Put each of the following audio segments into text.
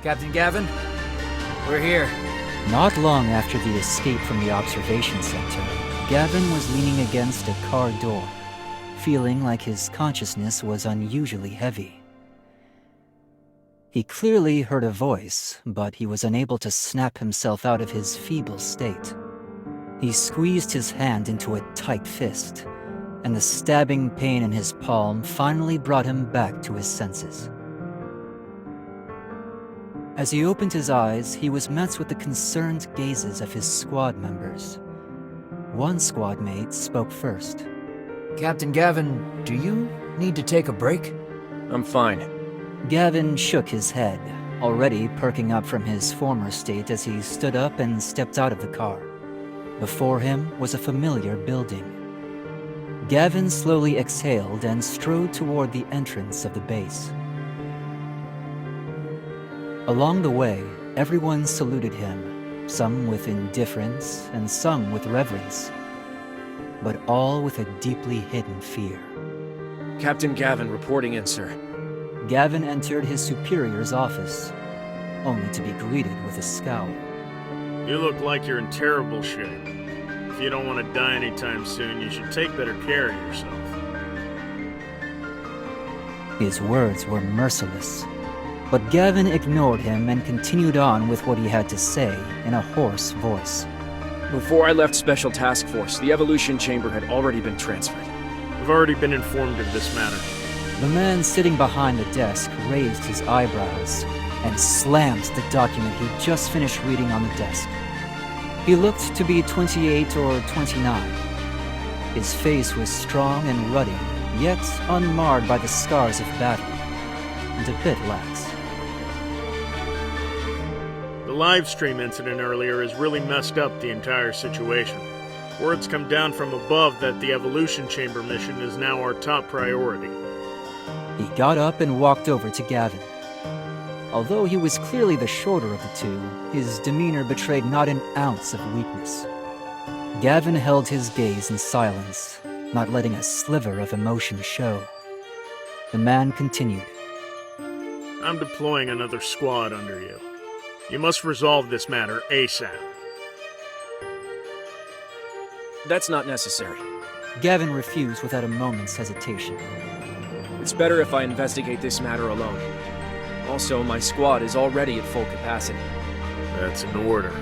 Captain Gavin, we're here. Not long after the escape from the observation center, Gavin was leaning against a car door, feeling like his consciousness was unusually heavy. He clearly heard a voice, but he was unable to snap himself out of his feeble state. He squeezed his hand into a tight fist, and the stabbing pain in his palm finally brought him back to his senses. As he opened his eyes, he was met with the concerned gazes of his squad members. One squad mate spoke first. Captain Gavin, do you need to take a break? I'm fine. Gavin shook his head, already perking up from his former state as he stood up and stepped out of the car. Before him was a familiar building. Gavin slowly exhaled and strode toward the entrance of the base. Along the way, everyone saluted him, some with indifference and some with reverence, but all with a deeply hidden fear. Captain Gavin reporting in, sir. Gavin entered his superior's office, only to be greeted with a scowl. You look like you're in terrible shape. If you don't want to die anytime soon, you should take better care of yourself. His words were merciless, but Gavin ignored him and continued on with what he had to say in a hoarse voice. Before I left Special Task Force, the evolution chamber had already been transferred. I've already been informed of this matter. The man sitting behind the desk raised his eyebrows and slammed the document he'd just finished reading on the desk. He looked to be 28 or 29. His face was strong and ruddy, yet unmarred by the scars of battle, and a bit lax. The live stream incident earlier has really messed up the entire situation. Word's come down from above that the evolution chamber mission is now our top priority. He got up and walked over to Gavin. Although he was clearly the shorter of the two, his demeanor betrayed not an ounce of weakness. Gavin held his gaze in silence, not letting a sliver of emotion show. The man continued. I'm deploying another squad under you. You must resolve this matter ASAP. That's not necessary. Gavin refused without a moment's hesitation. It's better if I investigate this matter alone. Also, my squad is already at full capacity. That's an order.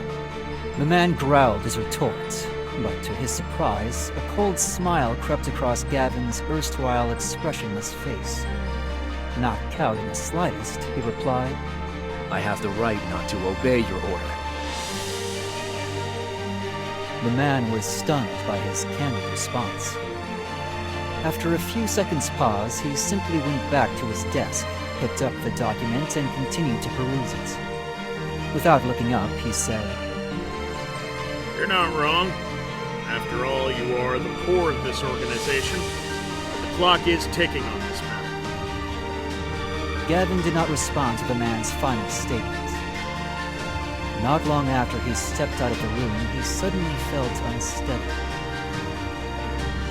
The man growled his retort, but to his surprise, a cold smile crept across Gavin's erstwhile expressionless face. Not cowed in the slightest, he replied, I have the right not to obey your order. The man was stunned by his candid response. After a few seconds' pause, he simply went back to his desk, picked up the document, and continued to peruse it. Without looking up, he said, You're not wrong. After all, you are the core of this organization. The clock is ticking on this matter. Gavin did not respond to the man's final statement. Not long after he stepped out of the room, he suddenly felt unsteady.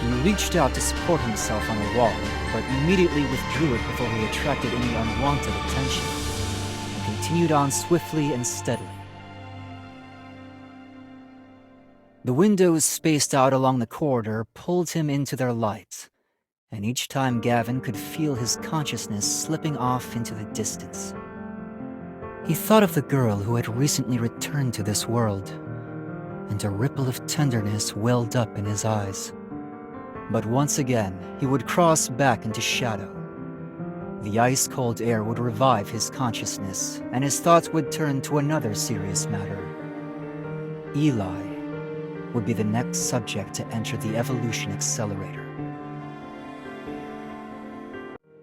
He reached out to support himself on a wall, but immediately withdrew it before he attracted any unwanted attention, and continued on swiftly and steadily. The windows spaced out along the corridor pulled him into their light, and each time Gavin could feel his consciousness slipping off into the distance. He thought of the girl who had recently returned to this world, and a ripple of tenderness welled up in his eyes. But once again, he would cross back into shadow. The ice-cold air would revive his consciousness, and his thoughts would turn to another serious matter. Eli would be the next subject to enter the evolution accelerator.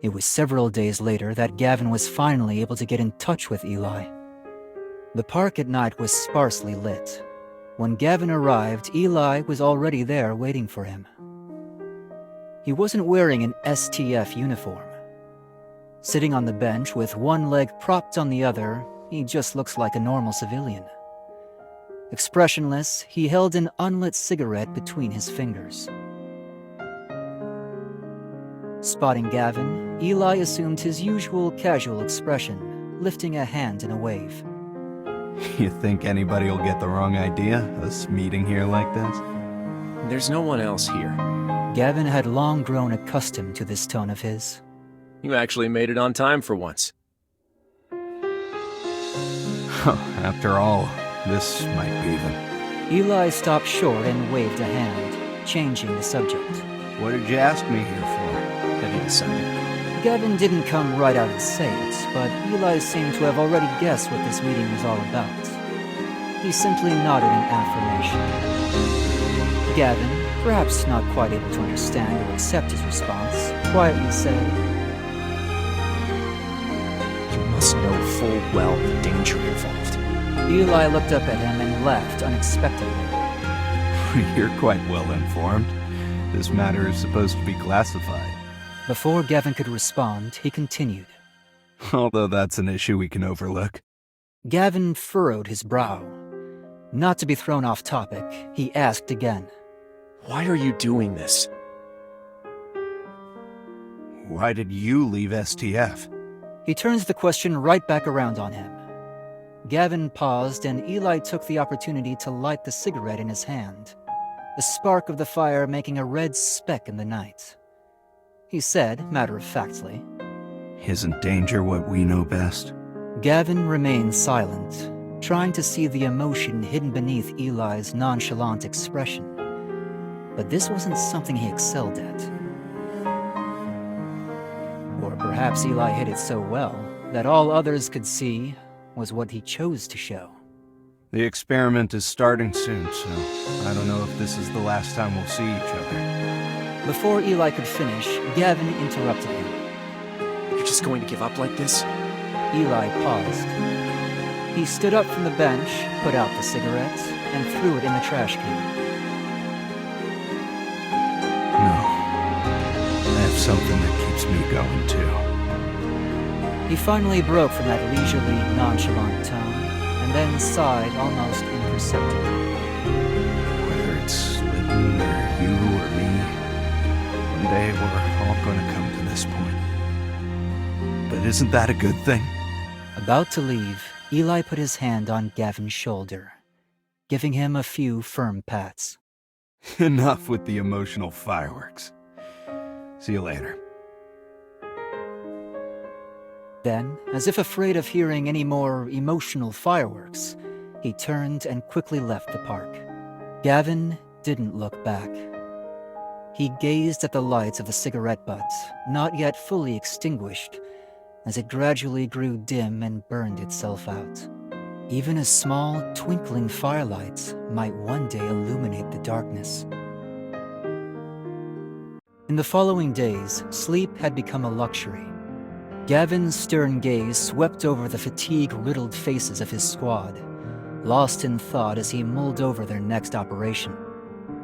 It was several days later that Gavin was finally able to get in touch with Eli. The park at night was sparsely lit. When Gavin arrived, Eli was already there waiting for him. He wasn't wearing an STF uniform. Sitting on the bench with one leg propped on the other, he just looks like a normal civilian. Expressionless, he held an unlit cigarette between his fingers. Spotting Gavin, Eli assumed his usual casual expression, lifting a hand in a wave. You think anybody will get the wrong idea, us meeting here like this? There's no one else here. Gavin had long grown accustomed to this tone of his. You actually made it on time for once. After all, this might be them. Eli stopped short and waved a hand, changing the subject. What did you ask me here for? Have you decided? Gavin didn't come right out and say it, but Eli seemed to have already guessed what this meeting was all about. He simply nodded in affirmation. Gavin, perhaps not quite able to understand or accept his response, quietly said, You must know full well the danger involved. Eli looked up at him and laughed unexpectedly. You're quite well informed. This matter is supposed to be classified. Before Gavin could respond, he continued. Although that's an issue we can overlook. Gavin furrowed his brow. Not to be thrown off topic, he asked again. Why are you doing this? Why did you leave STF? He turns the question right back around on him. Gavin paused, and Eli took the opportunity to light the cigarette in his hand, the spark of the fire making a red speck in the night. He said, matter-of-factly, Isn't danger what we know best? Gavin remained silent, trying to see the emotion hidden beneath Eli's nonchalant expression. But this wasn't something he excelled at. Or perhaps Eli hid it so well that all others could see was what he chose to show. The experiment is starting soon, so I don't know if this is the last time we'll see each other. Before Eli could finish, Gavin interrupted him. You're just going to give up like this? Eli paused. He stood up from the bench, put out the cigarette, and threw it in the trash can. No. I have something that keeps me going, too. He finally broke from that leisurely, nonchalant tone, and then sighed almost imperceptibly. Whether it's Lytton or you or me, one day we're all going to come to this point. But isn't that a good thing? About to leave, Eli put his hand on Gavin's shoulder, giving him a few firm pats. Enough with the emotional fireworks. See you later. Then, as if afraid of hearing any more emotional fireworks, he turned and quickly left the park. Gavin didn't look back. He gazed at the lights of the cigarette butts, not yet fully extinguished, as it gradually grew dim and burned itself out. Even a small, twinkling firelight might one day illuminate the darkness. In the following days, sleep had become a luxury. Gavin's stern gaze swept over the fatigue-riddled faces of his squad, lost in thought as he mulled over their next operation.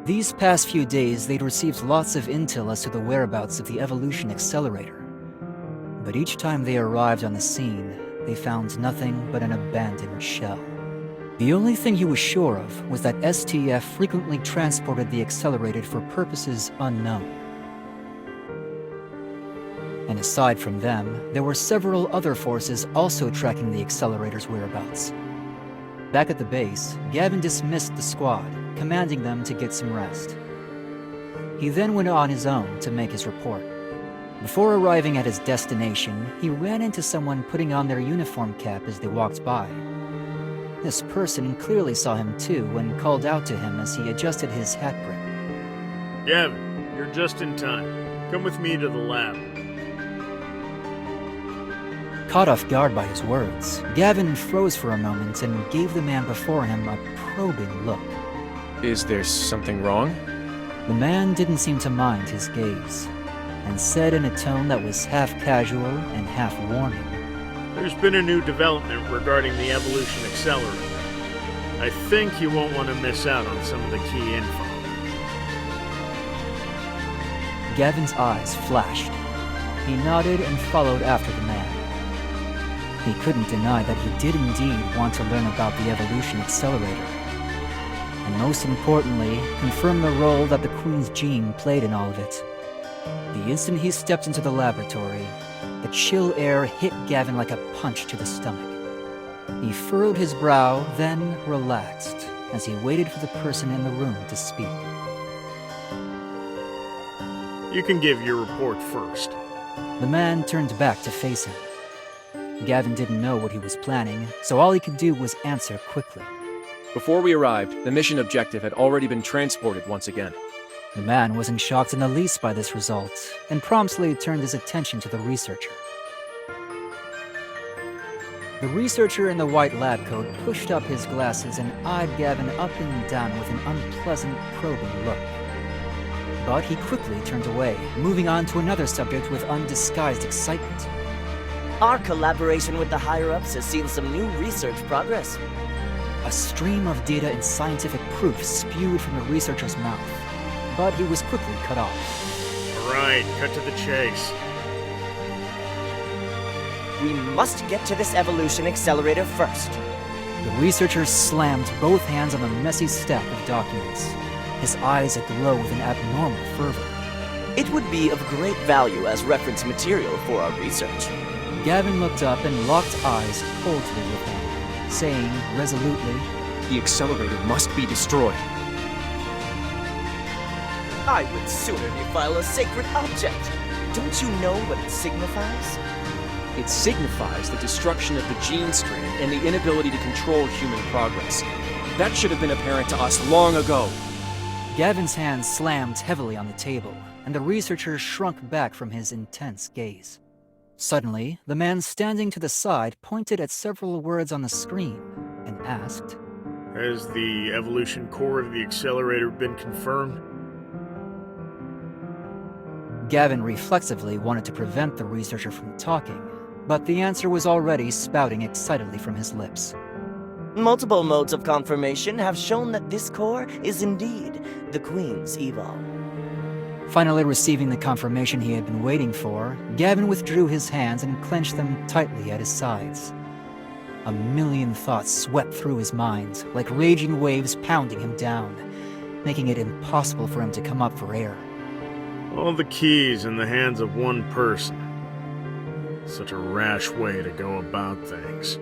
These past few days, they'd received lots of intel as to the whereabouts of the Evolution Accelerator. But each time they arrived on the scene, they found nothing but an abandoned shell. The only thing he was sure of was that STF frequently transported the Accelerated for purposes unknown. And aside from them, there were several other forces also tracking the Accelerator's whereabouts. Back at the base, Gavin dismissed the squad, commanding them to get some rest. He then went on his own to make his report. Before arriving at his destination, he ran into someone putting on their uniform cap as they walked by. This person clearly saw him too and called out to him as he adjusted his hat brim. Gavin, you're just in time. Come with me to the lab. Caught off guard by his words, Gavin froze for a moment and gave the man before him a probing look. Is there something wrong? The man didn't seem to mind his gaze, and said in a tone that was half casual and half warning. There's been a new development regarding the Evolution Accelerator. I think you won't want to miss out on some of the key info. Gavin's eyes flashed. He nodded and followed after the man. He couldn't deny that he did indeed want to learn about the Evolution Accelerator, and most importantly, confirm the role that the Queen's gene played in all of it. The instant he stepped into the laboratory, The chill air hit Gavin like a punch to the stomach. He furrowed his brow, then relaxed as he waited for the person in the room to speak. You can give your report first. The man turned back to face him. Gavin didn't know what he was planning, so all he could do was answer quickly. Before we arrived, the mission objective had already been transported once again. The man wasn't shocked in the least by this result, and promptly turned his attention to the researcher. The researcher in the white lab coat pushed up his glasses and eyed Gavin up and down with an unpleasant, probing look. But he quickly turned away, moving on to another subject with undisguised excitement. Our collaboration with the higher-ups has seen some new research progress. A stream of data and scientific proof spewed from the researcher's mouth, but he was quickly cut off. All right, cut to the chase. We must get to this evolution accelerator first. The researcher slammed both hands on the messy stack of documents, his eyes aglow with an abnormal fervor. It would be of great value as reference material for our research. Gavin looked up and locked eyes coldly with him, saying resolutely, The accelerator must be destroyed. I would sooner defile a sacred object. Don't you know what it signifies? It signifies the destruction of the gene strand and the inability to control human progress. That should have been apparent to us long ago. Gavin's hand slammed heavily on the table, and the researcher shrunk back from his intense gaze. Suddenly, the man standing to the side pointed at several words on the screen and asked, Has the evolution core of the accelerator been confirmed? Gavin reflexively wanted to prevent the researcher from talking, but the answer was already spouting excitedly from his lips. Multiple modes of confirmation have shown that this core is indeed the Queen's Evo. Finally receiving the confirmation he had been waiting for, Gavin withdrew his hands and clenched them tightly at his sides. A million thoughts swept through his mind, like raging waves pounding him down, making it impossible for him to come up for air. All the keys in the hands of one person. Such a rash way to go about things.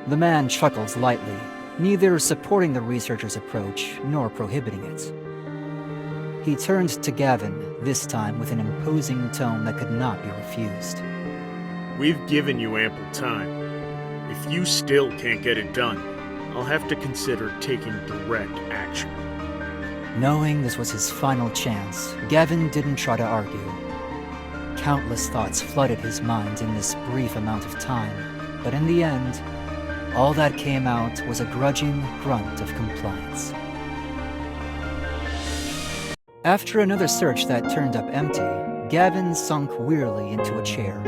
The man chuckled lightly, neither supporting the researcher's approach nor prohibiting it. He turned to Gavin, this time with an imposing tone that could not be refused. We've given you ample time. If you still can't get it done, I'll have to consider taking direct action. Knowing this was his final chance, Gavin didn't try to argue. Countless thoughts flooded his mind in this brief amount of time, but in the end, all that came out was a grudging grunt of compliance. After another search that turned up empty, Gavin sunk wearily into a chair.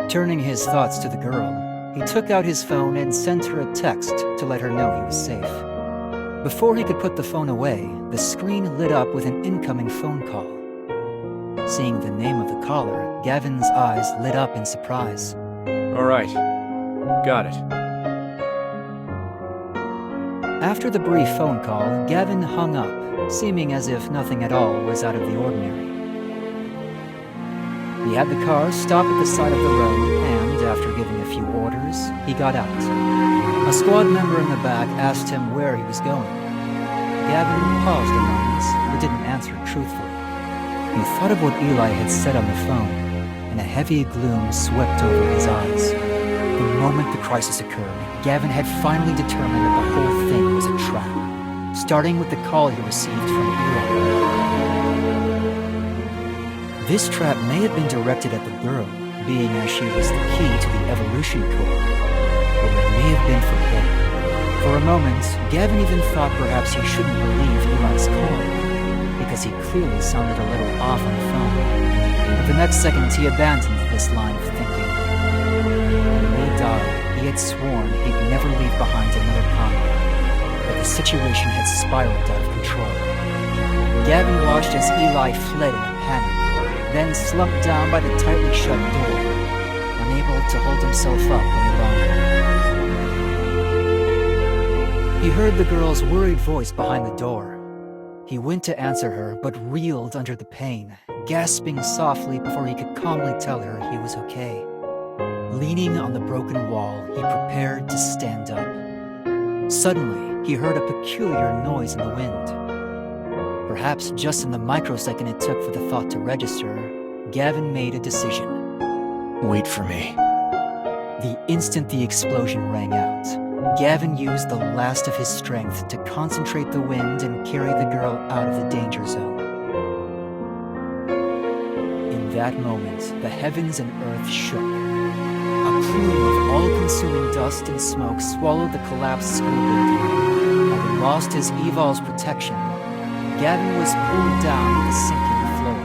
Turning his thoughts to the girl, he took out his phone and sent her a text to let her know he was safe. Before he could put the phone away, the screen lit up with an incoming phone call. Seeing the name of the caller, Gavin's eyes lit up in surprise. All right. Got it. After the brief phone call, Gavin hung up, seeming as if nothing at all was out of the ordinary. He had the car stop at the side of the road, and after giving a few orders, he got out. A squad member in the back asked him where he was going. Gavin paused a moment, but didn't answer truthfully. He thought of what Eli had said on the phone, and a heavy gloom swept over his eyes. The moment the crisis occurred, Gavin had finally determined that the whole thing was a trap, starting with the call he received from Eli. This trap may have been directed at the girl, being as she was the key to the evolution core, or it may have been for him. For a moment, Gavin even thought perhaps he shouldn't believe Eli's call, because he clearly sounded a little off on the phone. But the next second, he abandoned this line of thinking. When Lee died, he had sworn he'd never leave behind another comrade, but the situation had spiraled out of control. Gavin watched as Eli fled in a panic, then slumped down by the tightly shut door, unable to hold himself up any longer. He heard the girl's worried voice behind the door. He went to answer her, but reeled under the pain, gasping softly before he could calmly tell her he was okay. Leaning on the broken wall, he prepared to stand up. Suddenly, he heard a peculiar noise in the wind. Perhaps just in the microsecond it took for the thought to register, Gavin made a decision. Wait for me. The instant the explosion rang out, Gavin used the last of his strength to concentrate the wind and carry the girl out of the danger zone. In that moment, the heavens and earth shook. A plume of all-consuming dust and smoke swallowed the collapsed school building. Having lost his evol's protection, Gavin was pulled down to the sinking floor.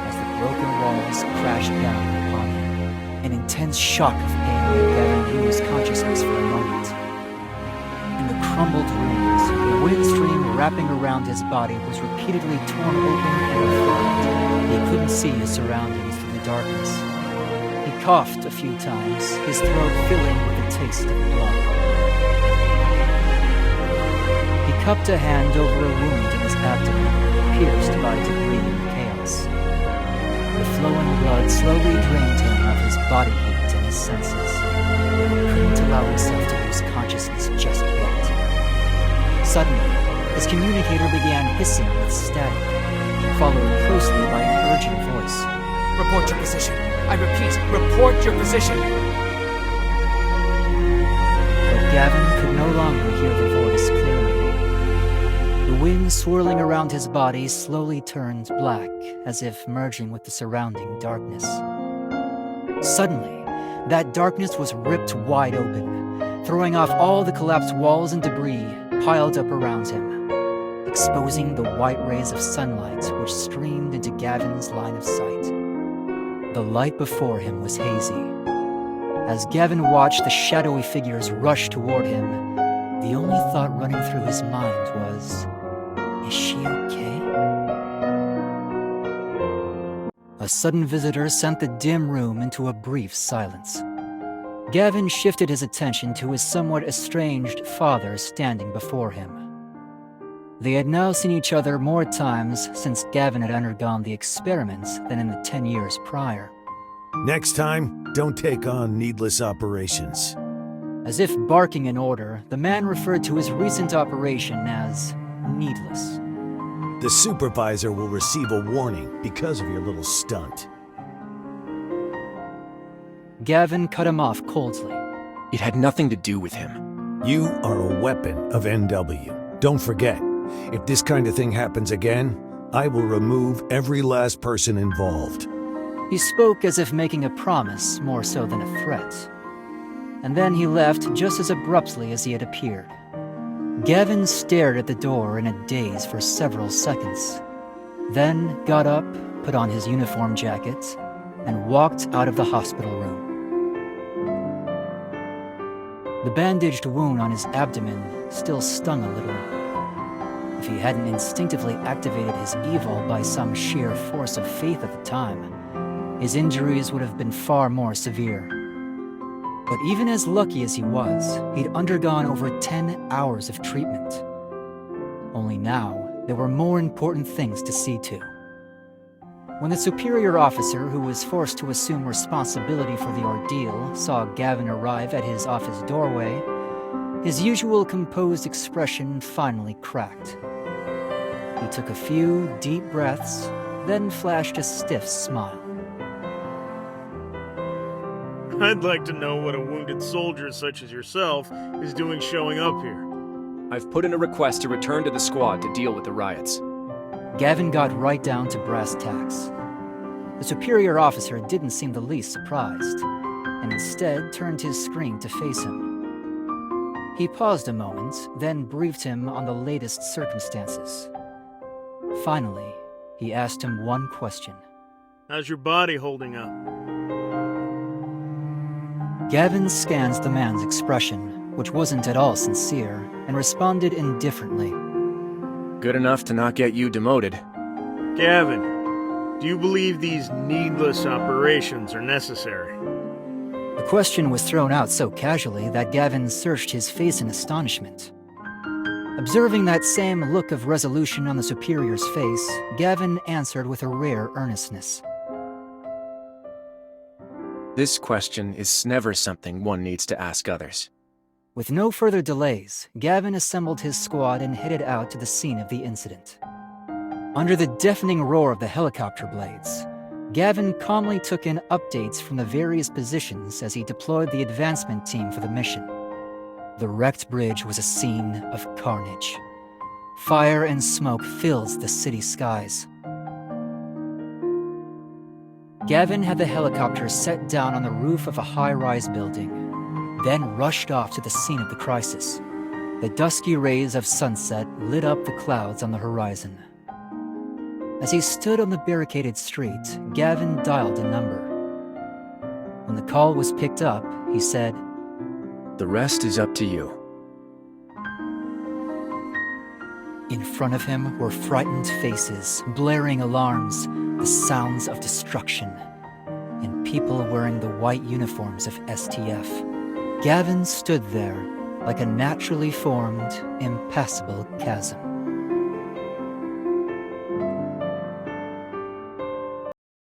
As the broken walls crashed down upon him, an intense shock of pain made Gavin lose consciousness for a moment. In the crumbled ruins, the wind stream wrapping around his body was repeatedly torn open and refilled. He couldn't see his surroundings through the darkness. He coughed a few times, his throat filling with the taste of blood. He cupped a hand over a wound in his abdomen, pierced by debris and chaos. The flowing blood slowly drained him of his body heat and his senses. But he couldn't allow himself to lose consciousness just yet. Suddenly, his communicator began hissing with static, followed closely by an urgent voice. Report your position. I repeat, report your position. But Gavin could no longer hear the voice clearly. The wind swirling around his body slowly turned black, as if merging with the surrounding darkness. Suddenly, that darkness was ripped wide open, throwing off all the collapsed walls and debris piled up around him, exposing the white rays of sunlight which streamed into Gavin's line of sight. The light before him was hazy. As Gavin watched the shadowy figures rush toward him, the only thought running through his mind was, is she okay? A sudden visitor sent the dim room into a brief silence. Gavin shifted his attention to his somewhat estranged father standing before him. They had now seen each other more times since Gavin had undergone the experiments than in the 10 years prior. Next time, don't take on needless operations. As if barking an order, the man referred to his recent operation as needless. The supervisor will receive a warning because of your little stunt. Gavin cut him off coldly. It had nothing to do with him. You are a weapon of NW. Don't forget, if this kind of thing happens again, I will remove every last person involved. He spoke as if making a promise more so than a threat. And then he left just as abruptly as he had appeared. Gavin stared at the door in a daze for several seconds, then got up, put on his uniform jacket, and walked out of the hospital room. The bandaged wound on his abdomen still stung a little. If he hadn't instinctively activated his evil by some sheer force of faith at the time, his injuries would have been far more severe. But even as lucky as he was, he'd undergone over 10 hours of treatment. Only now, there were more important things to see to. When the superior officer who was forced to assume responsibility for the ordeal saw Gavin arrive at his office doorway, his usual composed expression finally cracked. He took a few deep breaths, then flashed a stiff smile. I'd like to know what a wounded soldier such as yourself is doing showing up here. I've put in a request to return to the squad to deal with the riots. Gavin got right down to brass tacks. The superior officer didn't seem the least surprised, and instead turned his screen to face him. He paused a moment, then briefed him on the latest circumstances. Finally, he asked him one question. How's your body holding up? Gavin scanned the man's expression, which wasn't at all sincere, and responded indifferently. Good enough to not get you demoted. Gavin, do you believe these needless operations are necessary? The question was thrown out so casually that Gavin searched his face in astonishment. Observing that same look of resolution on the superior's face, Gavin answered with a rare earnestness. This question is never something one needs to ask others. With no further delays, Gavin assembled his squad and headed out to the scene of the incident. Under the deafening roar of the helicopter blades, Gavin calmly took in updates from the various positions as he deployed the advancement team for the mission. The wrecked bridge was a scene of carnage. Fire and smoke filled the city skies. Gavin had the helicopter set down on the roof of a high-rise building, then rushed off to the scene of the crisis. The dusky rays of sunset lit up the clouds on the horizon. As he stood on the barricaded street, Gavin dialed a number. When the call was picked up, he said, "The rest is up to you." In front of him were frightened faces, blaring alarms, the sounds of destruction, and people wearing the white uniforms of STF. Gavin stood there like a naturally formed, impassable chasm.